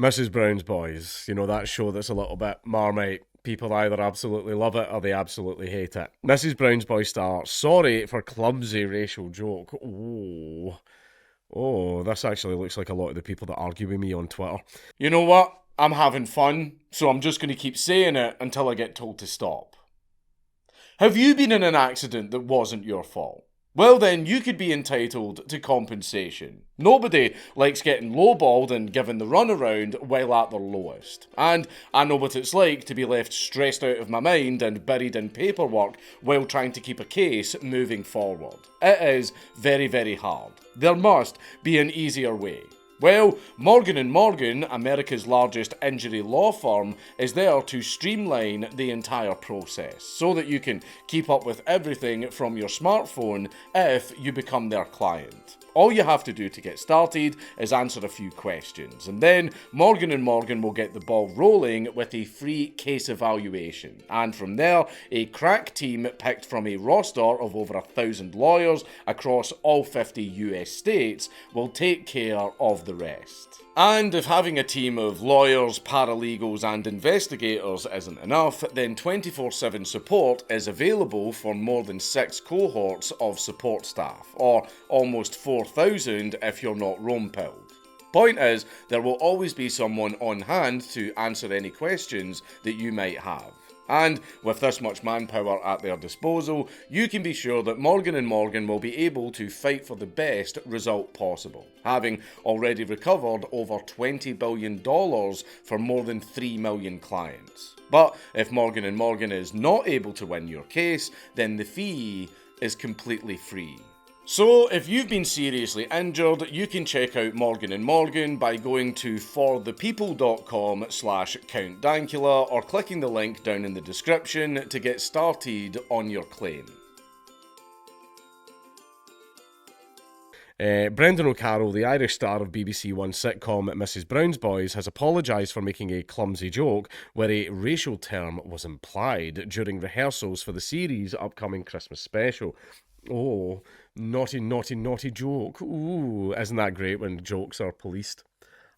Mrs. Brown's Boys, you know, that show that's a little bit Marmite. People either absolutely love it or they absolutely hate it. Mrs. Brown's Boys star, sorry for clumsy racial joke. Oh, this actually looks like a lot of the people that argue with me on Twitter. You know what? I'm having fun, so I'm just going to keep saying it until I get told to stop. Have you been in an accident that wasn't your fault? Well then, you could be entitled to compensation. Nobody likes getting lowballed and given the runaround while at their lowest. And I know what it's like to be left stressed out of my mind and buried in paperwork while trying to keep a case moving forward. It is very, very hard. There must be an easier way. Well, Morgan & Morgan, America's largest injury law firm, is there to streamline the entire process so that you can keep up with everything from your smartphone if you become their client. All you have to do to get started is answer a few questions, and then Morgan & Morgan will get the ball rolling with a free case evaluation. And from there, a crack team picked from a roster of over 1,000 lawyers across all 50 US states will take care of the rest. And if having a team of lawyers, paralegals and investigators isn't enough, then 24/7 support is available for more than 6 cohorts of support staff, or almost 4,000 if you're not Rome-pilled. Point is, there will always be someone on hand to answer any questions that you might have. And with this much manpower at their disposal, you can be sure that Morgan & Morgan will be able to fight for the best result possible, having already recovered over $20 billion for more than 3 million clients. But if Morgan & Morgan is not able to win your case, then the fee is completely free. So, if you've been seriously injured, you can check out Morgan & Morgan by going to forthepeople.com/Count Dankula or clicking the link down in the description to get started on your claim. Brendan O'Carroll, the Irish star of BBC One sitcom Mrs. Brown's Boys, has apologised for making a clumsy joke where a racial term was implied during rehearsals for the series' upcoming Christmas special. Oh, naughty, naughty, naughty joke. Ooh, isn't that great when jokes are policed?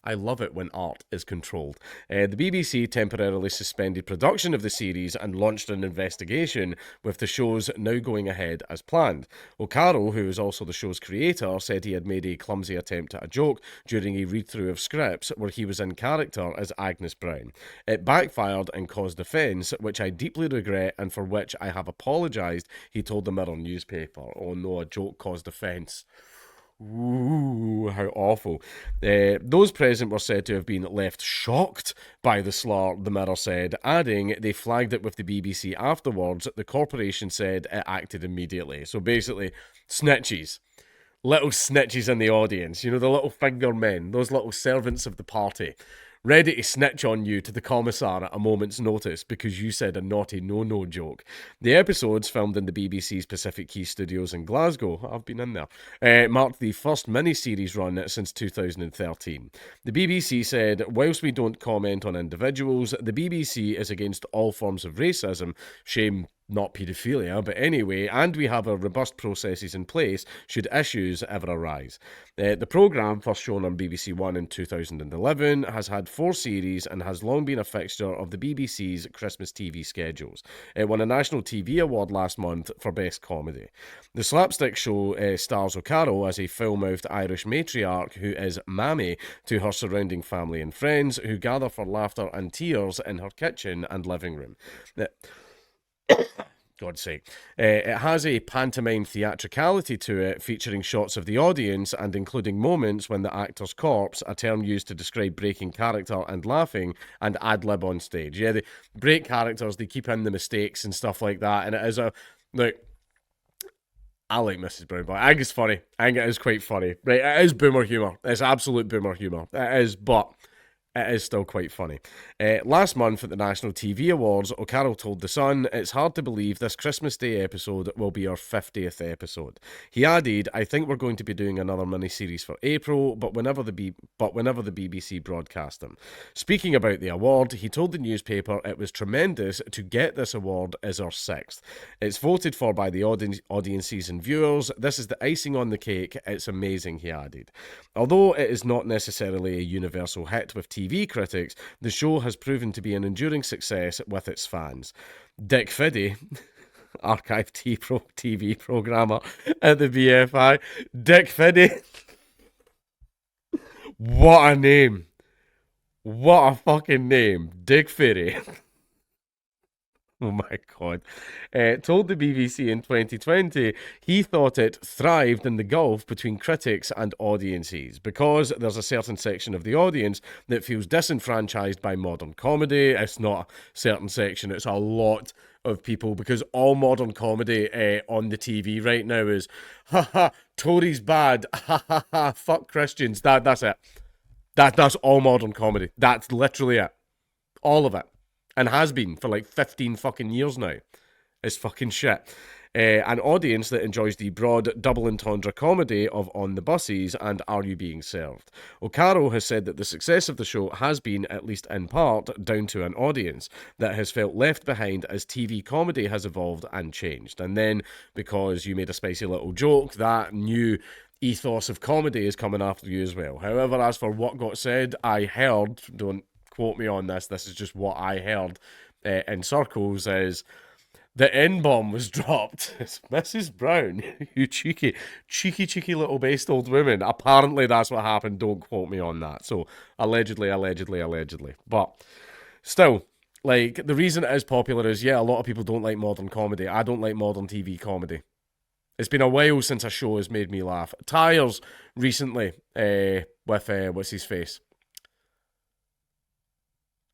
I love it when art is controlled. The BBC temporarily suspended production of the series and launched an investigation, with the shows now going ahead as planned. O'Carroll, who is also the show's creator, said he had made a clumsy attempt at a joke during a read-through of scripts where he was in character as Agnes Brown. It backfired and caused offence, which I deeply regret and for which I have apologised, he told the Mirror newspaper. Oh no, a joke caused offence. Ooh, how awful. Those present were said to have been left shocked by the slur, the Mirror said, adding they flagged it with the BBC afterwards. The corporation said it acted immediately. So basically, snitches. Little snitches in the audience. You know, the little finger men, those little servants of the party. Ready to snitch on you to the commissar at a moment's notice because you said a naughty no-no joke. The episodes, filmed in the BBC's Pacific Key Studios in Glasgow, I've been in there, marked the first mini-series run since 2013. The BBC said, whilst we don't comment on individuals, the BBC is against all forms of racism, shame not paedophilia, but anyway, and we have a robust processes in place should issues ever arise. The programme, first shown on BBC One in 2011, has had 4 series and has long been a fixture of the BBC's Christmas TV schedules. It won a National TV Award last month for Best Comedy. The slapstick show stars O'Carroll as a foul-mouthed Irish matriarch who is mammy to her surrounding family and friends who gather for laughter and tears in her kitchen and living room. God's sake. It has a pantomime theatricality to it, featuring shots of the audience and including moments when the actor's corpse, a term used to describe breaking character and laughing, and ad-lib on stage. Yeah, they break characters, they keep in the mistakes and stuff like that, and it is a... Like, I like Mrs. Brown, but I think it's funny. I think it is quite funny. Right, it is boomer humour. It's absolute boomer humour. It is, but... it is still quite funny. Last month at the National TV Awards, O'Carroll told The Sun, "It's hard to believe this Christmas Day episode will be our 50th episode." He added, "I think we're going to be doing another mini-series for April, but whenever the BBC broadcast them." Speaking about the award, he told the newspaper it was tremendous to get this award as our 6th. It's voted for by the audiences and viewers. This is the icing on the cake. It's amazing, he added. Although it is not necessarily a universal hit with TV critics, the show has proven to be an enduring success with its fans. Dick Fiddy, archive TV programmer at the BFI, Dick Fiddy, what a name! What a fucking name, Dick Fiddy. Oh my God. Told the BBC in 2020 he thought it thrived in the gulf between critics and audiences because there's a certain section of the audience that feels disenfranchised by modern comedy. It's not a certain section, it's a lot of people because all modern comedy on the TV right now is, haha, Tories bad, ha ha ha, fuck Christians. That's it. That's all modern comedy. That's literally it. All of it. And has been for like 15 fucking years now. It's fucking shit. An audience that enjoys the broad double entendre comedy of On the Buses and Are You Being Served? O'Carroll has said that the success of the show has been, at least in part, down to an audience that has felt left behind as TV comedy has evolved and changed. And then, because you made a spicy little joke, that new ethos of comedy is coming after you as well. However, as for what got said, I heard, don't quote me on this is just what I heard in circles, is the N-bomb was dropped. It's Mrs. Brown, you cheeky little based old woman. Apparently that's what happened, don't quote me on that. So, allegedly. But, still, like, the reason it is popular is, yeah, a lot of people don't like modern comedy. I don't like modern TV comedy. It's been a while since a show has made me laugh. Tyres recently, with, what's his face?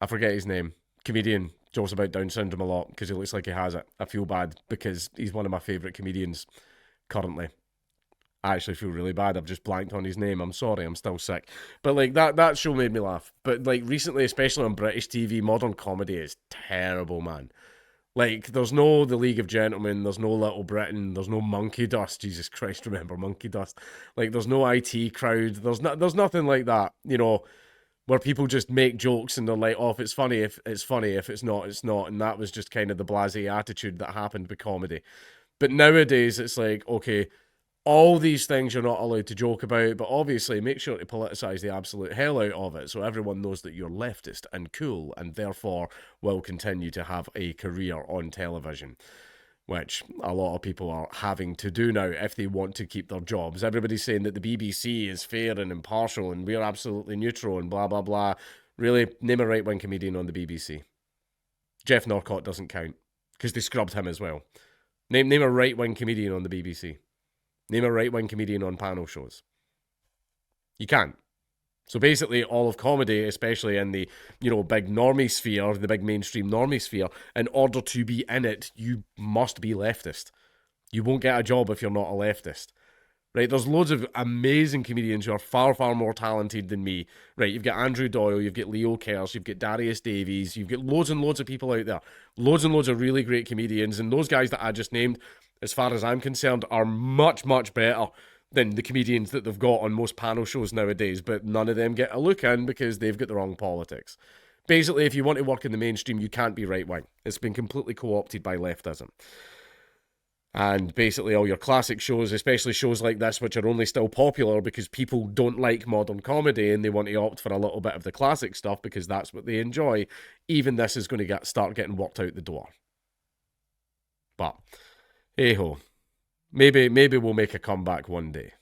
I forget his name. Comedian. Jokes about Down syndrome a lot because he looks like he has it. I feel bad because he's one of my favourite comedians currently. I actually feel really bad. I've just blanked on his name. I'm sorry. I'm still sick. But like that show made me laugh. But like recently, especially on British TV, modern comedy is terrible, man. Like, there's no The League of Gentlemen, there's no Little Britain, there's no Monkey Dust. Jesus Christ, remember Monkey Dust? Like, there's no IT Crowd. There's nothing like that, you know, where people just make jokes and they're like, oh, if it's funny, if it's not, it's not. And that was just kind of the blasé attitude that happened with comedy. But nowadays, it's like, okay, all these things you're not allowed to joke about, but obviously make sure to politicise the absolute hell out of it so everyone knows that you're leftist and cool and therefore will continue to have a career on television, which a lot of people are having to do now if they want to keep their jobs. Everybody's saying that the BBC is fair and impartial and we're absolutely neutral and blah, blah, blah. Really, name a right-wing comedian on the BBC. Jeff Norcott doesn't count because they scrubbed him as well. Name a right-wing comedian on the BBC. Name a right-wing comedian on panel shows. You can't. So basically, all of comedy, especially in the, you know, big normie sphere, the big mainstream normie sphere, in order to be in it, you must be leftist. You won't get a job if you're not a leftist. Right? There's loads of amazing comedians who are far, far more talented than me. Right? You've got Andrew Doyle, you've got Leo Kers, you've got Darius Davies, you've got loads and loads of people out there. Loads and loads of really great comedians, and those guys that I just named, as far as I'm concerned, are much, much better than the comedians that they've got on most panel shows nowadays, but none of them get a look in because they've got the wrong politics. Basically, if you want to work in the mainstream, you can't be right-wing. It's been completely co-opted by leftism. And basically all your classic shows, especially shows like this, which are only still popular because people don't like modern comedy and they want to opt for a little bit of the classic stuff because that's what they enjoy, even this is going to start getting worked out the door. But hey-ho. Maybe we'll make a comeback one day.